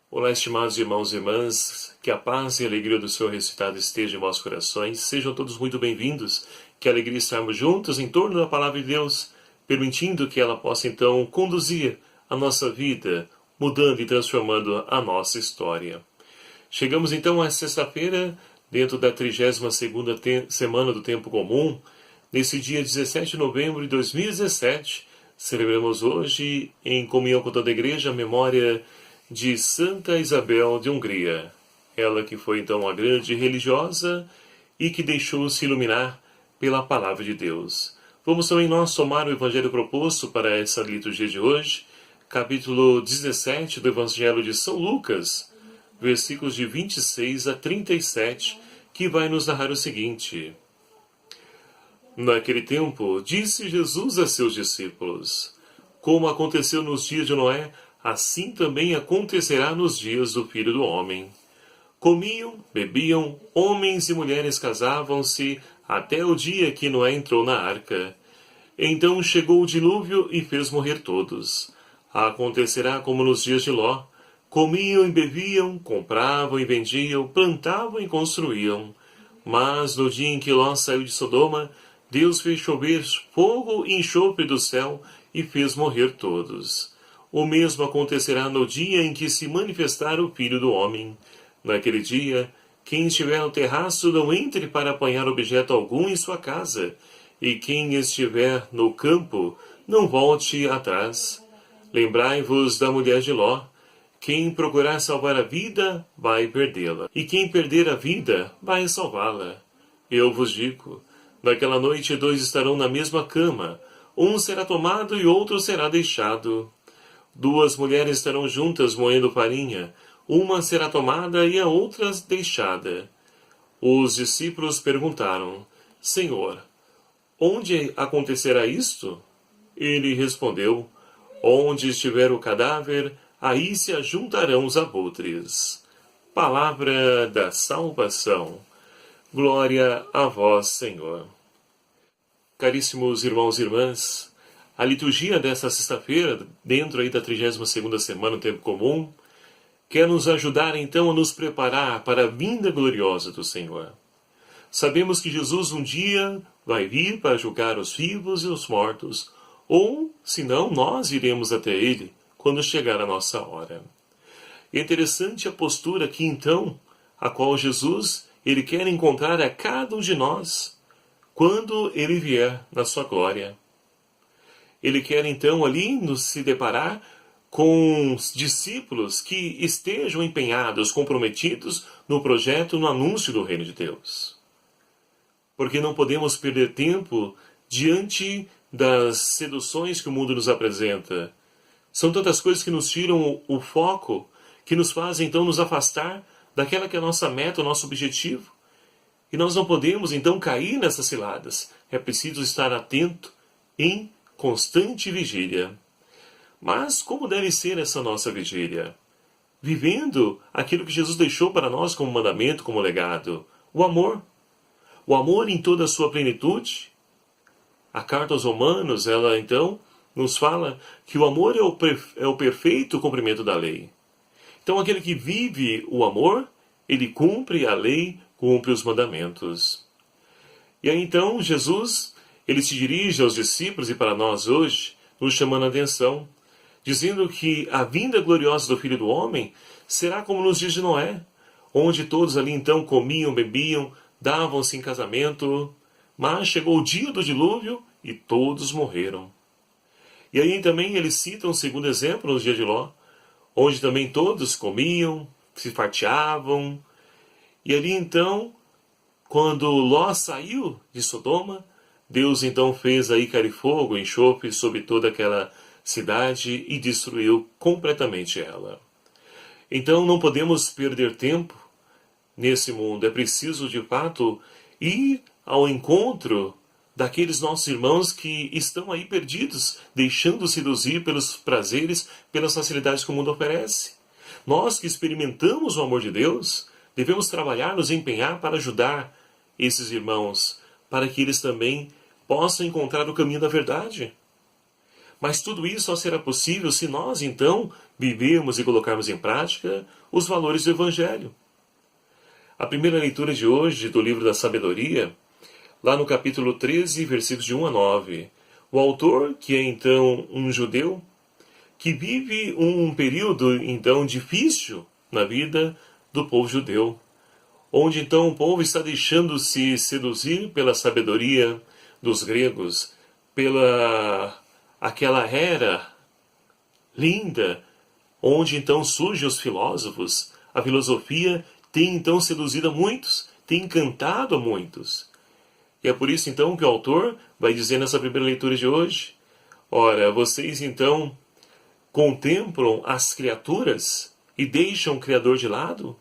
Olá, estimados irmãos e irmãs, que a paz e a alegria do Senhor ressuscitado esteja em vossos corações. Sejam todos muito bem-vindos. Que alegria estarmos juntos em torno da Palavra de Deus, permitindo que ela possa então conduzir a nossa vida, mudando e transformando a nossa história. Chegamos então à sexta-feira, dentro da 32ª semana do Tempo Comum. Nesse dia 17 de novembro de 2017, celebramos hoje, em comunhão com toda a Igreja, a memória de Santa Isabel de Hungria. Ela que foi então uma grande religiosa e que deixou-se iluminar pela Palavra de Deus. Vamos também nós tomar o Evangelho proposto para essa liturgia de hoje, capítulo 17 do Evangelho de São Lucas, versículos de 26 a 37, que vai nos narrar o seguinte. Naquele tempo, disse Jesus a seus discípulos, como aconteceu nos dias de Noé, assim também acontecerá nos dias do Filho do Homem. Comiam, bebiam, homens e mulheres casavam-se, até o dia que Noé entrou na arca. Então chegou o dilúvio e fez morrer todos. Acontecerá como nos dias de Ló. Comiam e bebiam, compravam e vendiam, plantavam e construíam. Mas no dia em que Ló saiu de Sodoma, Deus fez chover fogo e enxofre do céu e fez morrer todos. O mesmo acontecerá no dia em que se manifestar o Filho do Homem. Naquele dia, quem estiver no terraço não entre para apanhar objeto algum em sua casa, e quem estiver no campo não volte atrás. Lembrai-vos da mulher de Ló. Quem procurar salvar a vida, vai perdê-la, e quem perder a vida, vai salvá-la. Eu vos digo, naquela noite dois estarão na mesma cama, um será tomado e outro será deixado. Duas mulheres estarão juntas moendo farinha, uma será tomada e a outra deixada. Os discípulos perguntaram, Senhor, onde acontecerá isto? Ele respondeu, onde estiver o cadáver, aí se ajuntarão os abutres. Palavra da salvação. Glória a vós, Senhor. Caríssimos irmãos e irmãs, a liturgia desta sexta-feira, dentro aí da 32ª semana do Tempo Comum, quer nos ajudar então a nos preparar para a vinda gloriosa do Senhor. Sabemos que Jesus um dia vai vir para julgar os vivos e os mortos, ou, se não, nós iremos até Ele quando chegar a nossa hora. É interessante a postura aqui então, a qual Jesus ele quer encontrar a cada um de nós quando Ele vier na sua glória. Ele quer então ali nos se deparar com os discípulos que estejam empenhados, comprometidos no projeto, no anúncio do Reino de Deus. Porque não podemos perder tempo diante das seduções que o mundo nos apresenta. São tantas coisas que nos tiram o foco, que nos fazem então nos afastar daquela que é a nossa meta, o nosso objetivo. E nós não podemos então cair nessas ciladas. É preciso estar atento em constante vigília. Mas como deve ser essa nossa vigília? Vivendo aquilo que Jesus deixou para nós como mandamento, como legado. O amor. O amor em toda a sua plenitude. A carta aos Romanos, ela então nos fala que o amor é o perfeito cumprimento da lei. Então aquele que vive o amor, ele cumpre a lei, cumpre os mandamentos. E aí então Jesus, ele se dirige aos discípulos e para nós hoje, nos chamando a atenção, dizendo que a vinda gloriosa do Filho do Homem será como nos dias de Noé, onde todos ali então comiam, bebiam, davam-se em casamento, mas chegou o dia do dilúvio e todos morreram. E aí também ele cita um segundo exemplo nos dias de Ló, onde também todos comiam, se farteavam, e ali então, quando Ló saiu de Sodoma, Deus então fez aí cair fogo, enxofre sobre toda aquela cidade e destruiu completamente ela. Então não podemos perder tempo nesse mundo. É preciso de fato ir ao encontro daqueles nossos irmãos que estão aí perdidos, deixando seduzir pelos prazeres, pelas facilidades que o mundo oferece. Nós que experimentamos o amor de Deus, devemos trabalhar, nos empenhar para ajudar esses irmãos, para que eles também possam encontrar o caminho da verdade. Mas tudo isso só será possível se nós, então, vivermos e colocarmos em prática os valores do Evangelho. A primeira leitura de hoje do livro da Sabedoria, lá no capítulo 13, versículos de 1 a 9. O autor, que é então um judeu, que vive um período então difícil na vida do povo judeu, onde então o povo está deixando-se seduzir pela sabedoria dos gregos, pela aquela era linda, onde então surgem os filósofos. A filosofia tem então seduzido a muitos, tem encantado a muitos. E é por isso então que o autor vai dizer nessa primeira leitura de hoje: ora, vocês então contemplam as criaturas e deixam o Criador de lado?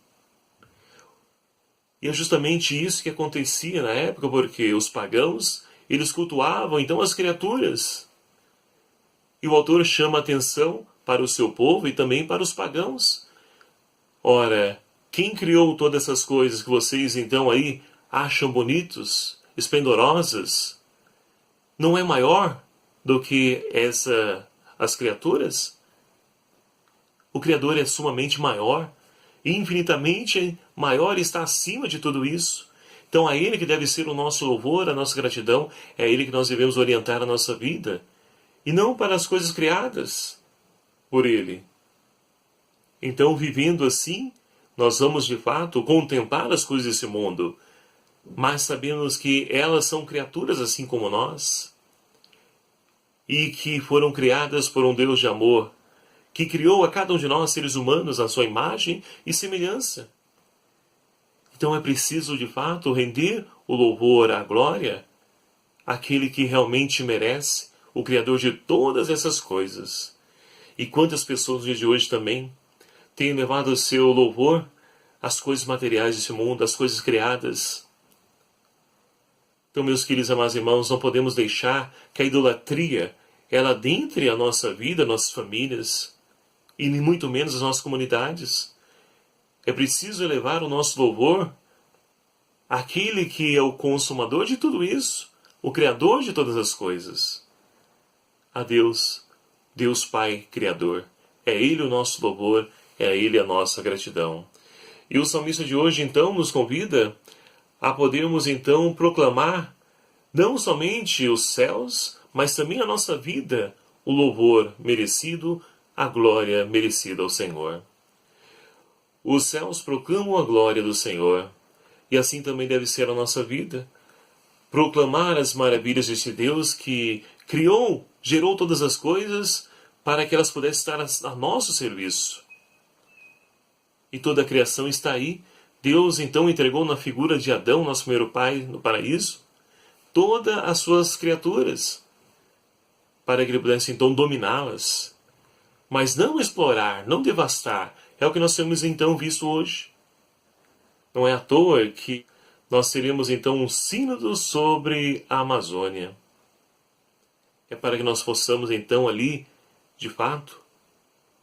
E é justamente isso que acontecia na época, porque os pagãos, eles cultuavam então as criaturas. E o autor chama a atenção para o seu povo e também para os pagãos. Ora, quem criou todas essas coisas que vocês então aí acham bonitos, esplendorosas, não é maior do que as criaturas? O Criador é sumamente maior, e infinitamente maior, está acima de tudo isso. Então a Ele que deve ser o nosso louvor, a nossa gratidão, é a Ele que nós devemos orientar a nossa vida, e não para as coisas criadas por Ele. Então, vivendo assim, nós vamos de fato contemplar as coisas desse mundo, mas sabemos que elas são criaturas assim como nós, e que foram criadas por um Deus de amor, que criou a cada um de nós, seres humanos, à sua imagem e semelhança. Então é preciso, de fato, render o louvor, a glória, àquele que realmente merece, o Criador de todas essas coisas. E quantas pessoas no dia de hoje também têm levado o seu louvor às coisas materiais desse mundo, às coisas criadas. Então, meus queridos amados irmãos, não podemos deixar que a idolatria, ela adentre a nossa vida, nossas famílias, e muito menos as nossas comunidades. É preciso elevar o nosso louvor àquele que é o consumador de tudo isso, o Criador de todas as coisas. A Deus, Deus Pai Criador. É Ele o nosso louvor, é a Ele a nossa gratidão. E o salmista de hoje, então, nos convida a podermos, então, proclamar não somente os céus, mas também a nossa vida, o louvor merecido, a glória merecida ao Senhor. Os céus proclamam a glória do Senhor, e assim também deve ser a nossa vida. Proclamar as maravilhas deste Deus que criou, gerou todas as coisas para que elas pudessem estar a nosso serviço. E toda a criação está aí. Deus então entregou na figura de Adão, nosso primeiro pai no paraíso, todas as suas criaturas, para que ele pudesse então dominá-las. Mas não explorar, não devastar, é o que nós temos então visto hoje. Não é à toa que nós teremos então um sínodo sobre a Amazônia. É para que nós possamos então ali, de fato,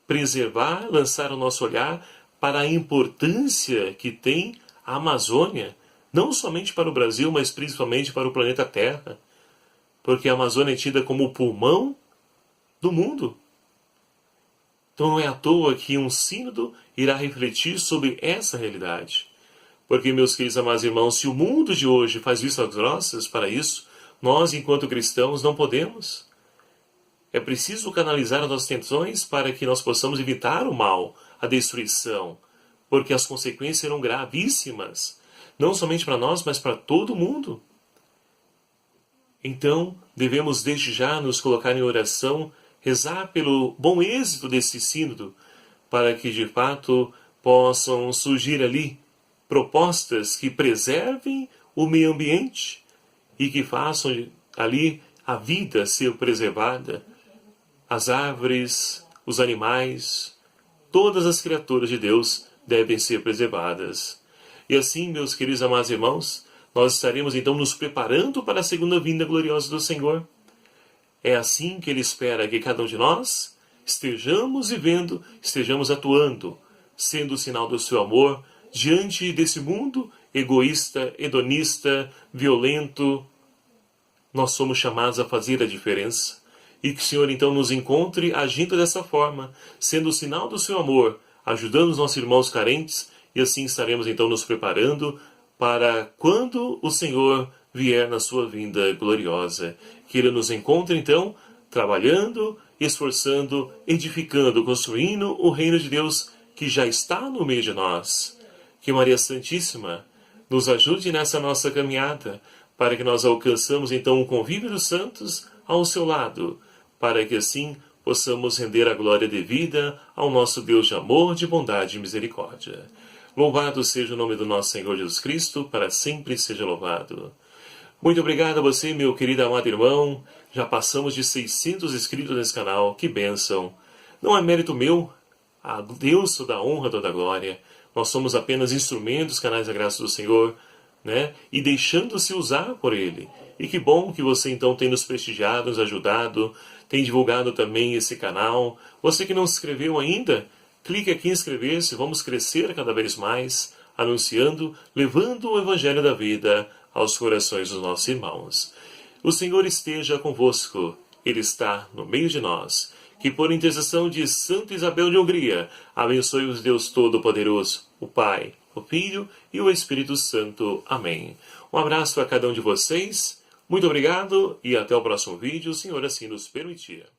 preservar, lançar o nosso olhar para a importância que tem a Amazônia, não somente para o Brasil, mas principalmente para o planeta Terra, porque a Amazônia é tida como o pulmão do mundo. Então não é à toa que um sínodo irá refletir sobre essa realidade. Porque, meus queridos amados irmãos, se o mundo de hoje faz vistas grossas para isso, nós, enquanto cristãos, não podemos. É preciso canalizar as nossas atenções para que nós possamos evitar o mal, a destruição, porque as consequências serão gravíssimas, não somente para nós, mas para todo mundo. Então, devemos desde já nos colocar em oração, rezar pelo bom êxito desse sínodo, para que de fato possam surgir ali propostas que preservem o meio ambiente e que façam ali a vida ser preservada, as árvores, os animais, todas as criaturas de Deus devem ser preservadas. E assim, meus queridos amados irmãos, nós estaremos então nos preparando para a segunda vinda gloriosa do Senhor. É assim que Ele espera que cada um de nós estejamos vivendo, estejamos atuando, sendo o sinal do seu amor diante desse mundo egoísta, hedonista, violento. Nós somos chamados a fazer a diferença. e que o Senhor então nos encontre agindo dessa forma, sendo o sinal do seu amor, ajudando os nossos irmãos carentes, e assim estaremos então nos preparando para quando o Senhor vier na sua vinda gloriosa. Que Ele nos encontre então trabalhando, esforçando, edificando, construindo o reino de Deus que já está no meio de nós. Que Maria Santíssima nos ajude nessa nossa caminhada, para que nós alcançamos então o convívio dos santos ao seu lado, para que assim possamos render a glória devida ao nosso Deus de amor, de bondade e misericórdia. Louvado seja o nome do nosso Senhor Jesus Cristo, para sempre seja louvado. Muito obrigado a você, meu querido amado irmão. Já passamos de 600 inscritos nesse canal. Que bênção. Não é mérito meu. A Deus toda a honra, toda a glória. Nós somos apenas instrumentos, canais da graça do Senhor, né? E deixando-se usar por Ele. E que bom que você então tem nos prestigiado, nos ajudado, tem divulgado também esse canal. Você que não se inscreveu ainda, clique aqui em inscrever-se. Vamos crescer cada vez mais, anunciando, levando o Evangelho da vida aos corações dos nossos irmãos. O Senhor esteja convosco. Ele está no meio de nós. Que por intercessão de Santa Isabel de Hungria, abençoe-os Deus Todo-Poderoso, o Pai, o Filho e o Espírito Santo. Amém. Um abraço a cada um de vocês. Muito obrigado e até o próximo vídeo, o Senhor assim nos permitir.